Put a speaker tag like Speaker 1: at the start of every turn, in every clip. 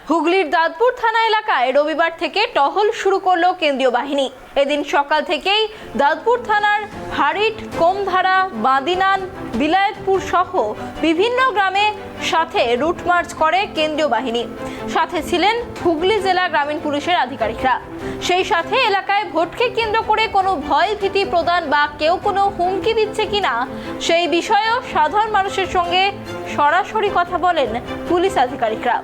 Speaker 1: হুগলির দাঁতপুর থানা এলাকায় রবিবার থেকে টহল শুরু করলো কেন্দ্রীয় বাহিনী। এদিন সকাল থেকেই দাঁতপুর থানার হারিট, কোমধারা, বাদিনান, বিলায়তপুর সহ বিভিন্ন গ্রামে সাথে রুট মার্চ করে কেন্দ্রীয় বাহিনী। সাথে ছিলেন হুগলি জেলা গ্রামীণ পুলিশের আধিকারিকরা। সেই সাথে এলাকায় ভোটকে কেন্দ্র করে কোনো ভয় ভীতি প্রদান বা কেউ কোনো হুমকি দিচ্ছে কিনা সেই বিষয়েও সাধারণ মানুষের সঙ্গে সরাসরি কথা বলেন পুলিশ আধিকারিকরা।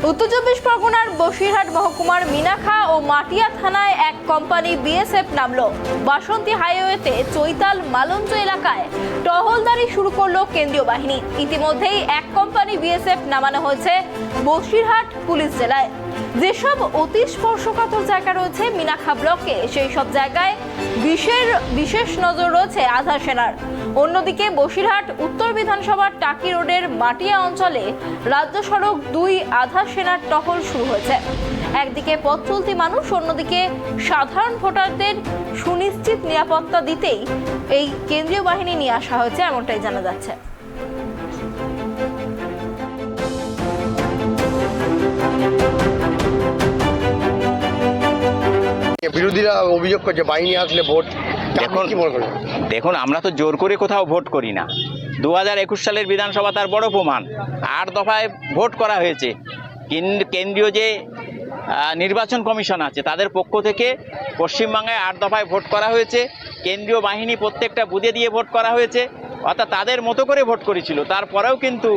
Speaker 1: উত্তর চব্বিশ পরগনার বসিরহাট মহকুমার মিনাখা ও মাটিয়া থানায় এক কোম্পানি বিএসএফ নামলো। বাসন্তী হাইওয়েতে চৈতাল মালঞ্চ এলাকায় টহলদারি শুরু করলো কেন্দ্রীয় বাহিনী। ইতিমধ্যেই এক কোম্পানি বিএসএফ নামানো হয়েছে বসিরহাট পুলিশ জেলায়। যেসব অতি স্পর্শকাতর জায়গা রয়েছে মিনাখা ব্লকে, সেই সব জায়গায় বিশেষ নজর রয়েছে আধা সেনার। অন্যদিকে বসিরহাট উত্তর বিধানসভার টাকি রোডের মাটিয়া অঞ্চলে রাজ্য সড়ক 2 আধা সেনার টহল শুরু হয়েছে। একদিকে পথ চলতি মানুষ, অন্যদিকে সাধারণ ভোটারদের সুনিশ্চিত নিরাপত্তা দিতেই এই কেন্দ্রীয় বাহিনী নিয়ে আসা হয়েছে, এমনটাই জানা যাচ্ছে।
Speaker 2: বিরোধীরা অভিযোগ করছে বাহিনী আসলে ভোট।
Speaker 3: দেখুন, আমরা তো জোর করে কোথাও ভোট করি না। 2021 সালের বিধানসভা তার বড় প্রমাণ। 8 দফায় ভোট করা হয়েছে। কেন্দ্রীয় যে নির্বাচন কমিশন আছে তাদের পক্ষ থেকে পশ্চিমবঙ্গে 8 দফায় ভোট করা হয়েছে। কেন্দ্রীয় বাহিনী প্রত্যেকটা বুথে দিয়ে ভোট করা হয়েছে, অর্থাৎ তাদের মতো করে ভোট করেছিল। তারপরেও কিন্তু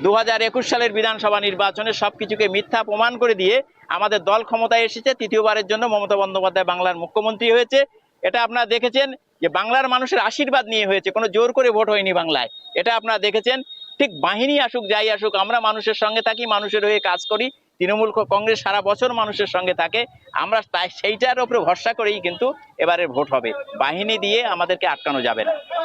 Speaker 3: 2021 সালের বিধানসভা নির্বাচনে সব কিছুকে মিথ্যা প্রমাণ করে দিয়ে আমাদের দল ক্ষমতায় এসেছে। তৃতীয়বারের জন্য মমতা বন্দ্যোপাধ্যায় বাংলার মুখ্যমন্ত্রী হয়েছে। এটা আপনারা দেখেছেন যে বাংলার মানুষের আশীর্বাদ নিয়ে হয়েছে, কোনো জোর করে ভোট হয়নি বাংলায়। এটা আপনারা দেখেছেন। ঠিক বাহিনী আসুক যাই আসুক, আমরা মানুষের সঙ্গে থাকি, মানুষের হয়ে কাজ করি। তৃণমূল কংগ্রেস সারা বছর মানুষের সঙ্গে থাকে। আমরা তাই সেইটার উপরে ভরসা করেই কিন্তু এবারে ভোট হবে। বাহিনী দিয়ে আমাদেরকে আটকানো যাবে না।